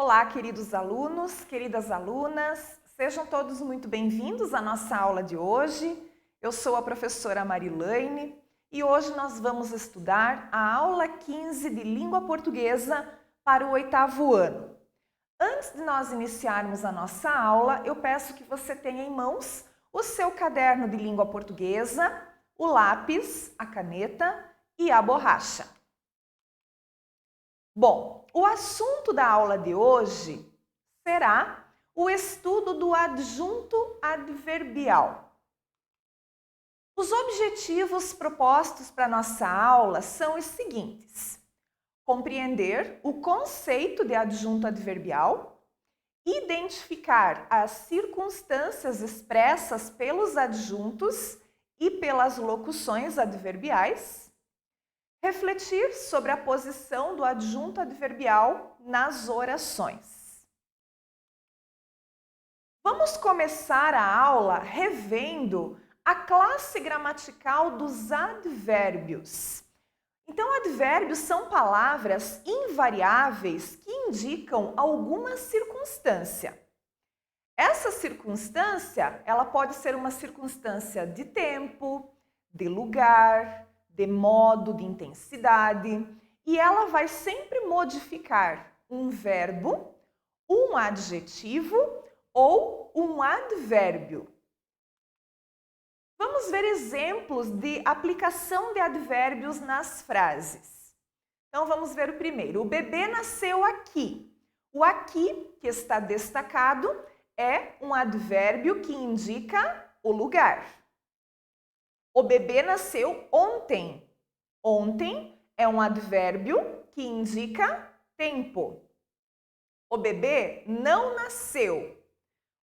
Olá, queridos alunos, queridas alunas, sejam todos muito bem-vindos à nossa aula de hoje. Eu sou a professora Marilaine e hoje nós vamos estudar a aula 15 de Língua Portuguesa para o 8º ano. Antes de nós iniciarmos a nossa aula, eu peço que você tenha em mãos o seu caderno de língua portuguesa, o lápis, a caneta e a borracha. Bom, o assunto da aula de hoje será o estudo do adjunto adverbial. Os objetivos propostos para a nossa aula são os seguintes: compreender o conceito de adjunto adverbial, identificar as circunstâncias expressas pelos adjuntos e pelas locuções adverbiais, refletir sobre a posição do adjunto adverbial nas orações. Vamos começar a aula revendo a classe gramatical dos advérbios. Então, advérbios são palavras invariáveis que indicam alguma circunstância. Essa circunstância, ela pode ser uma circunstância de tempo, de lugar, de modo, de intensidade, e ela vai sempre modificar um verbo, um adjetivo ou um advérbio. Vamos ver exemplos de aplicação de advérbios nas frases. Então vamos ver o primeiro. O bebê nasceu aqui. O aqui, que está destacado, é um advérbio que indica o lugar. O bebê nasceu ontem. Ontem é um advérbio que indica tempo. O bebê não nasceu.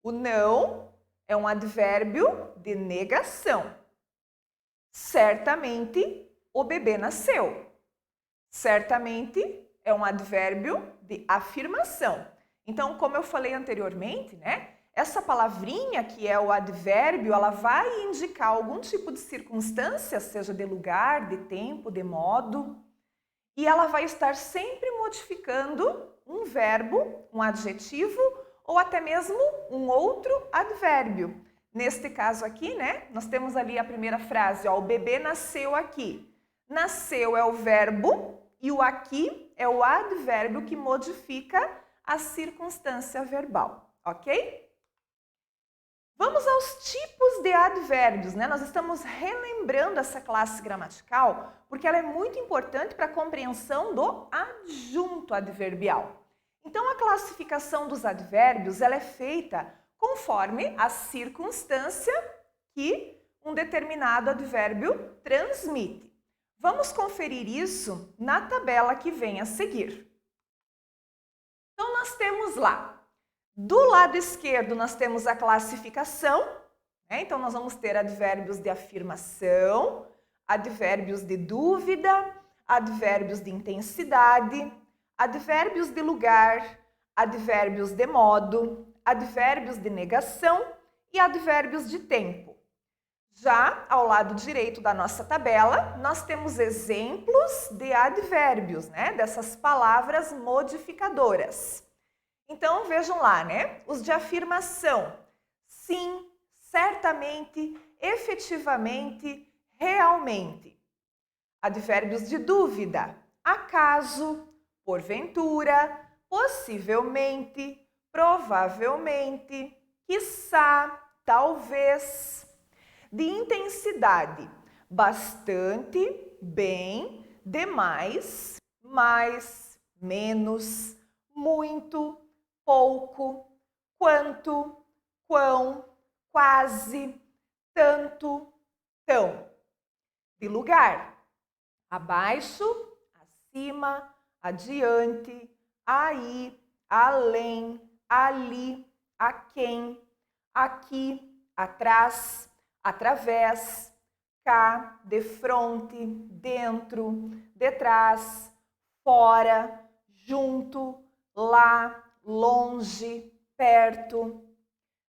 O não é um advérbio de negação. Certamente o bebê nasceu. Certamente é um advérbio de afirmação. Então, como eu falei anteriormente, essa palavrinha que é o advérbio, ela vai indicar algum tipo de circunstância, seja de lugar, de tempo, de modo, e ela vai estar sempre modificando um verbo, um adjetivo ou até mesmo um outro advérbio. Neste caso aqui, nós temos ali a primeira frase, ó, o bebê nasceu aqui. Nasceu é o verbo e o aqui é o advérbio que modifica a circunstância verbal, ok? Vamos aos tipos de advérbios, Nós estamos relembrando essa classe gramatical porque ela é muito importante para a compreensão do adjunto adverbial. Então, a classificação dos advérbios ela é feita conforme a circunstância que um determinado advérbio transmite. Vamos conferir isso na tabela que vem a seguir. Então, nós temos lá, do lado esquerdo, nós temos a classificação, Então, nós vamos ter advérbios de afirmação, advérbios de dúvida, advérbios de intensidade, advérbios de lugar, advérbios de modo, advérbios de negação e advérbios de tempo. Já ao lado direito da nossa tabela, nós temos exemplos de advérbios, dessas palavras modificadoras. Então, vejam lá, os de afirmação, sim, certamente, efetivamente, realmente. Advérbios de dúvida, acaso, porventura, possivelmente, provavelmente, quiçá, talvez. De intensidade, bastante, bem, demais, mais, menos, muito, pouco, quanto, quão, quase, tanto, tão. De lugar, abaixo, acima, adiante, aí, além, ali, aquém, aqui, atrás, através, cá, defronte, dentro, detrás, fora, junto, lá, longe, perto.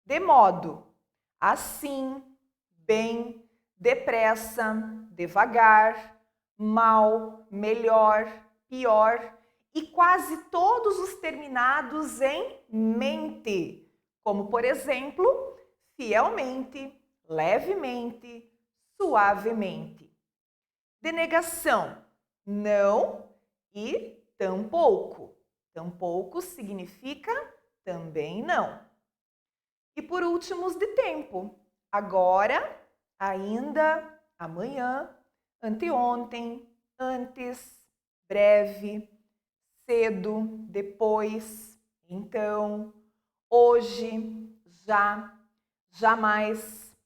De modo, assim, bem, depressa, devagar, mal, melhor, pior e quase todos os terminados em mente, como, por exemplo, fielmente, levemente, suavemente. Denegação, não e tampouco. Tampouco significa também não. E por último, os de tempo. Agora, ainda, amanhã, anteontem, antes, breve, cedo, depois, então, hoje, já, jamais,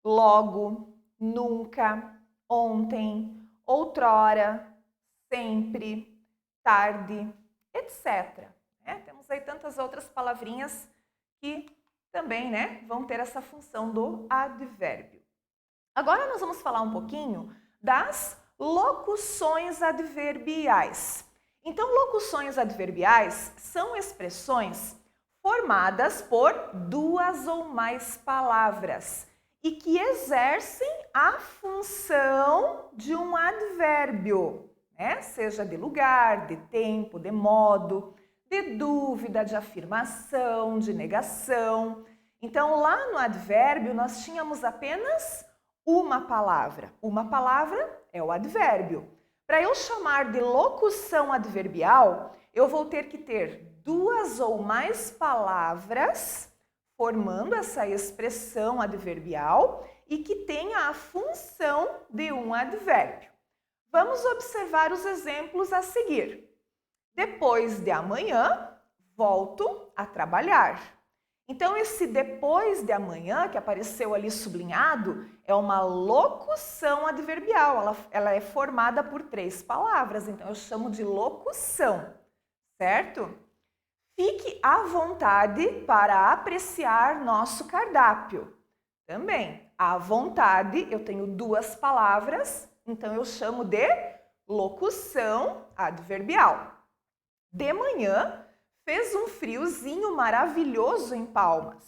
logo, nunca, ontem, outrora, sempre, tarde, etc. Temos aí tantas outras palavrinhas que também, vão ter essa função do advérbio. Agora nós vamos falar um pouquinho das locuções adverbiais. Então, locuções adverbiais são expressões formadas por duas ou mais palavras e que exercem a função de um advérbio, seja de lugar, de tempo, de modo, de dúvida, de afirmação, de negação. Então, lá no advérbio, nós tínhamos apenas uma palavra. Uma palavra é o advérbio. Para eu chamar de locução adverbial, eu vou ter que ter duas ou mais palavras formando essa expressão adverbial e que tenha a função de um advérbio. Vamos observar os exemplos a seguir. Depois de amanhã, volto a trabalhar. Então, esse depois de amanhã, que apareceu ali sublinhado, é uma locução adverbial. Ela é formada por 3 palavras, então eu chamo de locução, certo? Fique à vontade para apreciar nosso cardápio. Também, à vontade, eu tenho 2 palavras, então eu chamo de locução adverbial. De manhã, fez um friozinho maravilhoso em Palmas.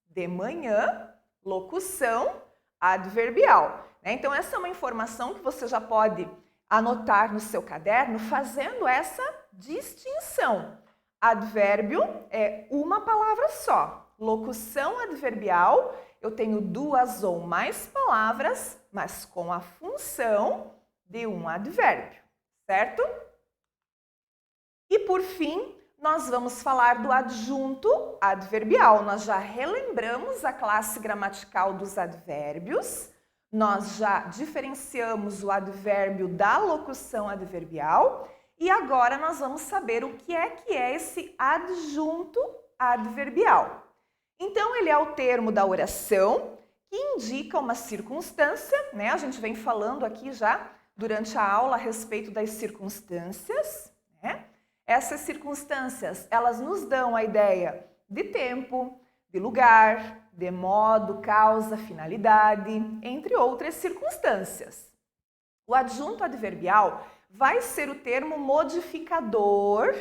De manhã, locução adverbial. Então, essa é uma informação que você já pode anotar no seu caderno fazendo essa distinção. Advérbio é uma palavra só. Locução adverbial, eu tenho 2 ou mais palavras, mas com a função de um advérbio, certo? E por fim, nós vamos falar do adjunto adverbial. Nós já relembramos a classe gramatical dos advérbios, nós já diferenciamos o advérbio da locução adverbial e agora nós vamos saber o que é esse adjunto adverbial. Então, ele é o termo da oração que indica uma circunstância, A gente vem falando aqui já durante a aula a respeito das circunstâncias, Essas circunstâncias, elas nos dão a ideia de tempo, de lugar, de modo, causa, finalidade, entre outras circunstâncias. O adjunto adverbial vai ser o termo modificador,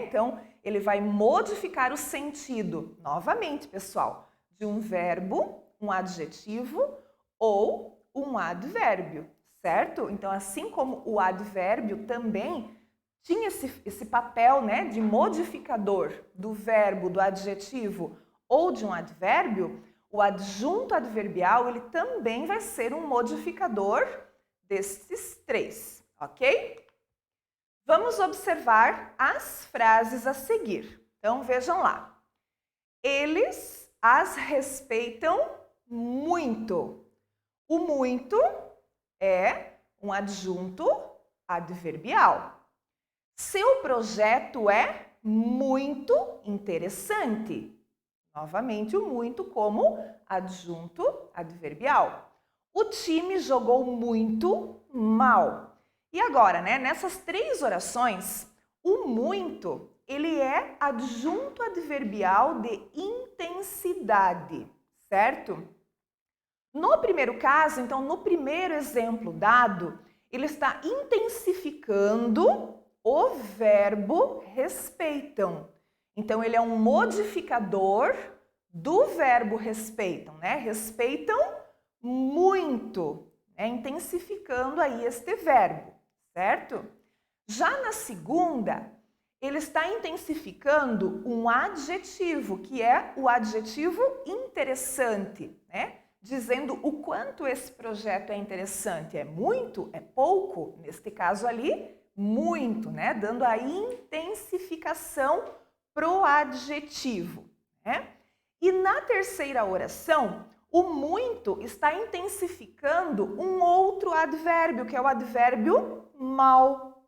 Então, ele vai modificar o sentido, novamente, pessoal, de um verbo, um adjetivo ou um advérbio, certo? Então, assim como o advérbio também tinha esse papel de modificador do verbo, do adjetivo ou de um advérbio, o adjunto adverbial ele também vai ser um modificador desses 3, ok? Vamos observar as frases a seguir. Então, vejam lá. Eles as respeitam muito. O muito é um adjunto adverbial. Seu projeto é muito interessante. Novamente, o muito como adjunto adverbial. O time jogou muito mal. E agora, nessas 3 orações, o muito, ele é adjunto adverbial de intensidade, certo? No primeiro caso, então, no primeiro exemplo dado, ele está intensificando o verbo respeitam. Então, ele é um modificador do verbo respeitam, Respeitam muito, intensificando aí este verbo, certo? Já na segunda, ele está intensificando um adjetivo, que é o adjetivo interessante, né? Dizendo o quanto esse projeto é interessante. É muito? É pouco? Neste caso ali, muito, né? Dando a intensificação pro adjetivo, né? E na terceira oração, o muito está intensificando um outro advérbio, que é o advérbio mal,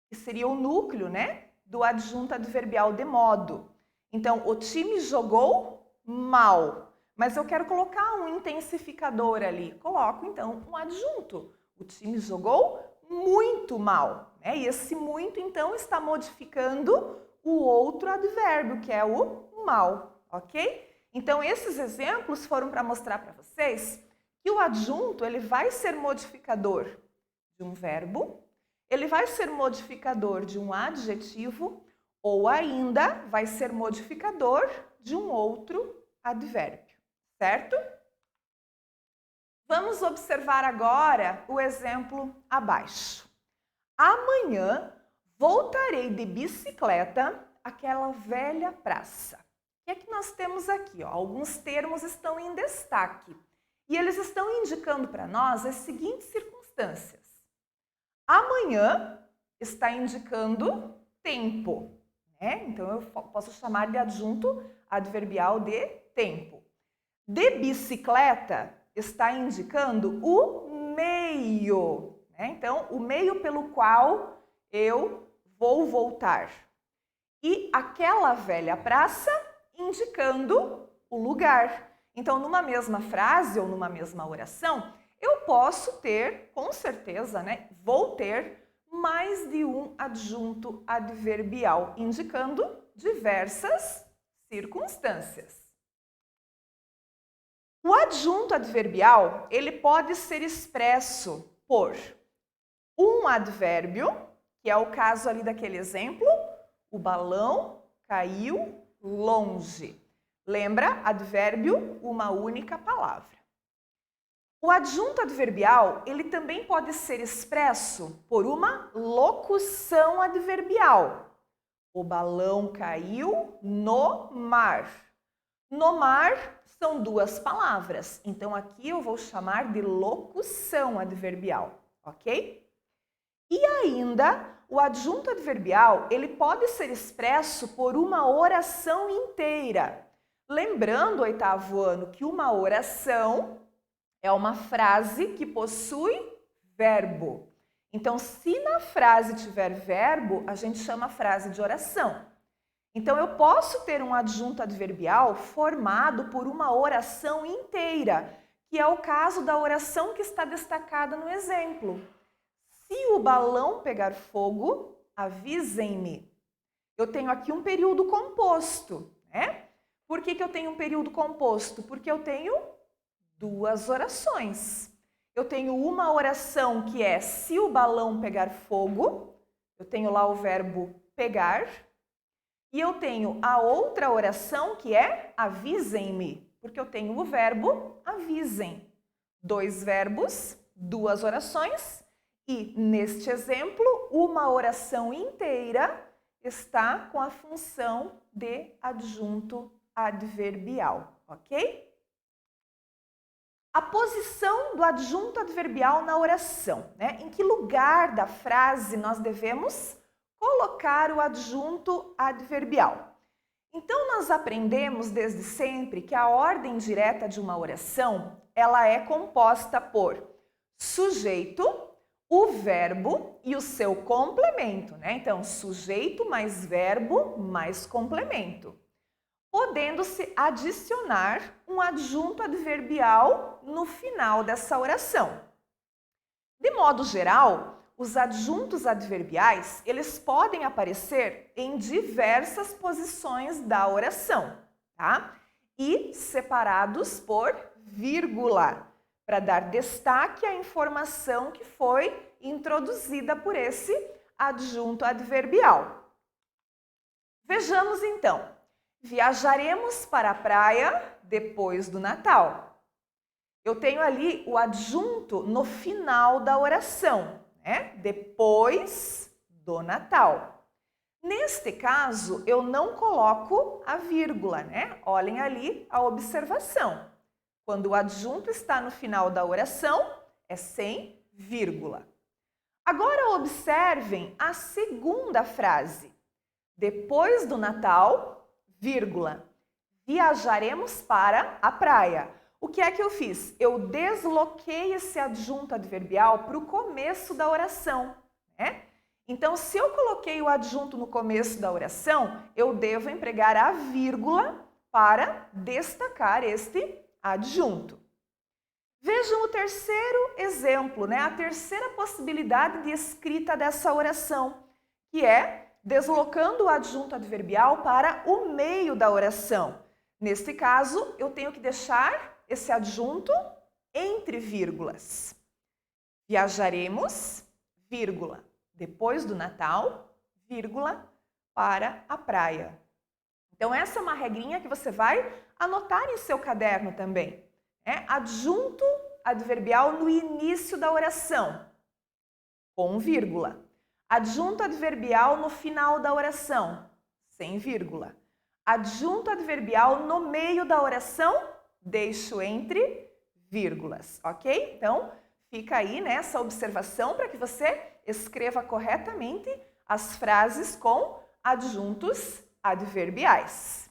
que seria o núcleo, né, do adjunto adverbial de modo. Então, o time jogou mal, mas eu quero colocar um intensificador ali. Coloco, então, um adjunto. O time jogou muito mal, né? E esse muito, então, está modificando o outro advérbio, que é o mal, ok? Então, esses exemplos foram para mostrar para vocês que o adjunto ele vai ser modificador de um verbo, ele vai ser modificador de um adjetivo ou ainda vai ser modificador de um outro advérbio, certo? Vamos observar agora o exemplo abaixo. Amanhã voltarei de bicicleta àquela velha praça. O que é que nós temos aqui? Ó? Alguns termos estão em destaque e eles estão indicando para nós as seguintes circunstâncias. Amanhã está indicando tempo, né? Então eu posso chamar de adjunto adverbial de tempo. De bicicleta está indicando o meio, né? Então o meio pelo qual eu vou voltar. E aquela velha praça indicando o lugar. Então, numa mesma frase ou numa mesma oração, eu posso ter, com certeza, né? Vou ter mais de um adjunto adverbial, indicando diversas circunstâncias. O adjunto adverbial, ele pode ser expresso por um advérbio, que é o caso ali daquele exemplo, o balão caiu longe. Lembra? Advérbio, uma única palavra. O adjunto adverbial, ele também pode ser expresso por uma locução adverbial. O balão caiu no mar. No mar são duas palavras, então aqui eu vou chamar de locução adverbial, ok? E ainda, o adjunto adverbial, ele pode ser expresso por uma oração inteira. Lembrando, oitavo ano, que uma oração é uma frase que possui verbo. Então, se na frase tiver verbo, a gente chama a frase de oração. Então, eu posso ter um adjunto adverbial formado por uma oração inteira, que é o caso da oração que está destacada no exemplo. Se o balão pegar fogo, avisem-me. Eu tenho aqui um período composto, né? Por que eu tenho um período composto? Porque eu tenho duas orações. Eu tenho uma oração que é se o balão pegar fogo, eu tenho lá o verbo pegar, e eu tenho a outra oração que é avisem-me, porque eu tenho o verbo avisem. Dois verbos, duas orações, e neste exemplo, uma oração inteira está com a função de adjunto adverbial, ok? A posição do adjunto adverbial na oração, né? Em que lugar da frase nós devemos colocar o adjunto adverbial? Então, nós aprendemos desde sempre que a ordem direta de uma oração, ela é composta por sujeito, o verbo e o seu complemento, né? Então, sujeito mais verbo mais complemento, podendo-se adicionar um adjunto adverbial no final dessa oração. De modo geral, os adjuntos adverbiais, eles podem aparecer em diversas posições da oração, tá? E separados por vírgula, para dar destaque à informação que foi introduzida por esse adjunto adverbial. Vejamos então. Viajaremos para a praia depois do Natal. Eu tenho ali o adjunto no final da oração, né? Depois do Natal. Neste caso, eu não coloco a vírgula, né? Olhem ali a observação. Quando o adjunto está no final da oração, é sem vírgula. Agora observem a segunda frase. Depois do Natal, vírgula, viajaremos para a praia. O que é que eu fiz? Eu desloquei esse adjunto adverbial para o começo da oração, né? Então, se eu coloquei o adjunto no começo da oração, eu devo empregar a vírgula para destacar este adjunto. Vejam o terceiro exemplo, né? A terceira possibilidade de escrita dessa oração, que é deslocando o adjunto adverbial para o meio da oração. Neste caso, eu tenho que deixar esse adjunto entre vírgulas. Viajaremos, vírgula, depois do Natal, vírgula, para a praia. Então, essa é uma regrinha que você vai anotar em seu caderno também. Adjunto adverbial no início da oração, com vírgula. Adjunto adverbial no final da oração, sem vírgula. Adjunto adverbial no meio da oração, deixo entre vírgulas, ok? Então, fica aí nessa observação para que você escreva corretamente as frases com adjuntos adverbiais.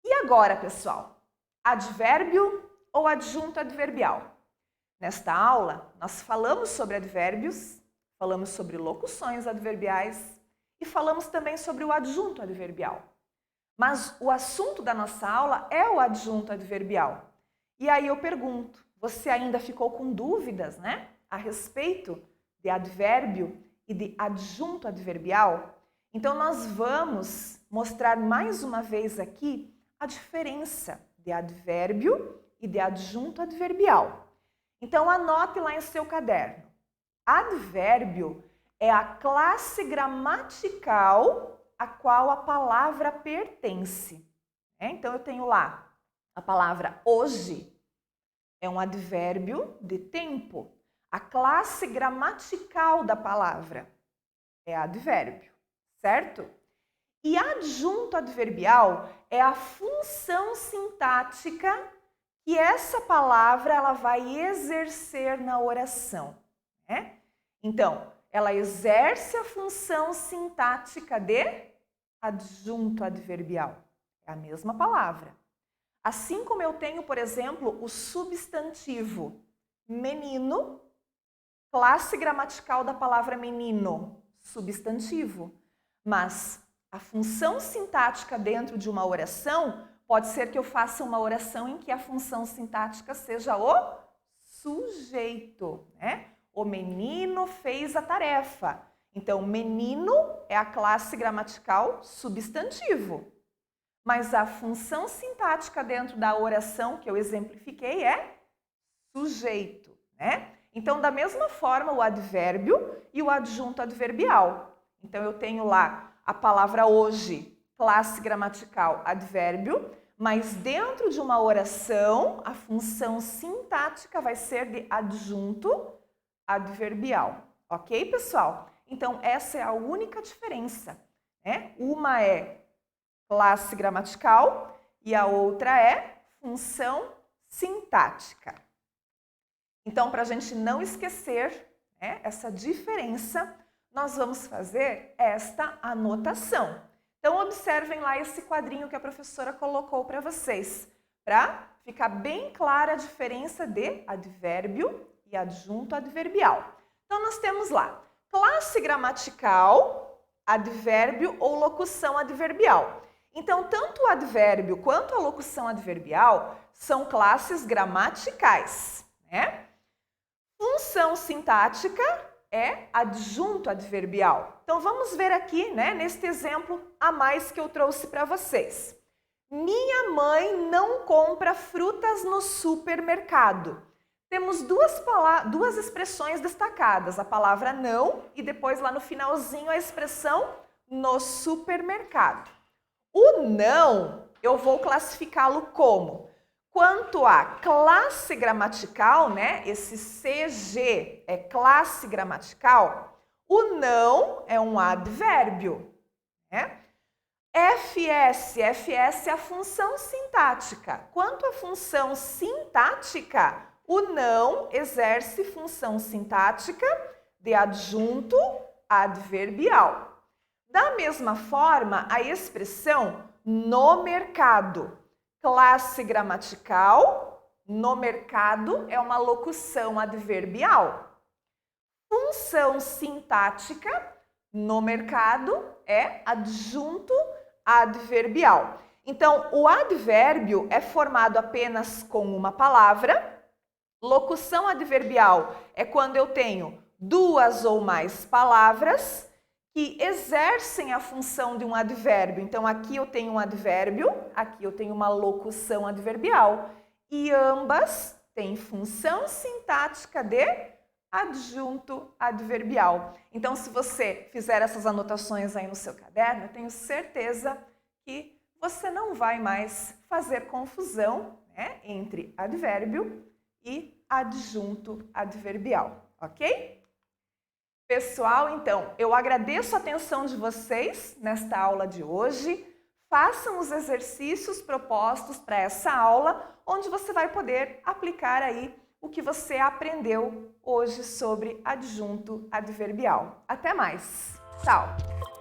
E agora, pessoal, advérbio ou adjunto adverbial? Nesta aula, nós falamos sobre advérbios, falamos sobre locuções adverbiais e falamos também sobre o adjunto adverbial. Mas o assunto da nossa aula é o adjunto adverbial. E aí eu pergunto, você ainda ficou com dúvidas, né, a respeito de advérbio e de adjunto adverbial? Então nós vamos mostrar mais uma vez aqui a diferença de advérbio e de adjunto adverbial. Então anote lá em seu caderno. Advérbio é a classe gramatical a qual a palavra pertence. Então eu tenho lá a palavra hoje, é um advérbio de tempo. A classe gramatical da palavra é advérbio, certo? E adjunto adverbial é a função sintática que essa palavra ela vai exercer na oração, né? Então, ela exerce a função sintática de adjunto adverbial. É a mesma palavra. Assim como eu tenho, por exemplo, o substantivo menino, classe gramatical da palavra menino, substantivo. Mas a função sintática dentro de uma oração pode ser que eu faça uma oração em que a função sintática seja o sujeito, né? O menino fez a tarefa. Então, menino é a classe gramatical substantivo. Mas a função sintática dentro da oração que eu exemplifiquei é sujeito, né? Então, da mesma forma, o advérbio e o adjunto adverbial. Então, eu tenho lá a palavra hoje, classe gramatical advérbio, mas dentro de uma oração, a função sintática vai ser de adjunto adverbial. Ok, pessoal? Então, essa é a única diferença, né? Uma é classe gramatical e a outra é função sintática. Então, para a gente não esquecer, né, essa diferença, nós vamos fazer esta anotação. Então, observem lá esse quadrinho que a professora colocou para vocês, para ficar bem clara a diferença de advérbio e adjunto adverbial. Então, nós temos lá classe gramatical, advérbio ou locução adverbial. Então, tanto o advérbio quanto a locução adverbial são classes gramaticais, né? Função sintática é adjunto adverbial. Então, vamos ver aqui, né, neste exemplo a mais que eu trouxe para vocês. Minha mãe não compra frutas no supermercado. Temos duas expressões destacadas, a palavra não e depois lá no finalzinho a expressão no supermercado. O não, eu vou classificá-lo como, quanto à classe gramatical, né, esse CG é classe gramatical, O não é um advérbio, né? FS é a função sintática. Quanto à função sintática, o não exerce função sintática de adjunto adverbial. Da mesma forma, a expressão no mercado, classe gramatical, no mercado é uma locução adverbial. Função sintática, no mercado, é adjunto adverbial. Então, o advérbio é formado apenas com uma palavra. Locução adverbial é quando eu tenho duas ou mais palavras que exercem a função de um advérbio. Então, aqui eu tenho um advérbio, aqui eu tenho uma locução adverbial. E ambas têm função sintática de adjunto adverbial. Então, se você fizer essas anotações aí no seu caderno, eu tenho certeza que você não vai mais fazer confusão, né, entre advérbio e adjunto adverbial, ok? Pessoal, então, eu agradeço a atenção de vocês nesta aula de hoje. Façam os exercícios propostos para essa aula, onde você vai poder aplicar aí o que você aprendeu hoje sobre adjunto adverbial. Até mais! Tchau!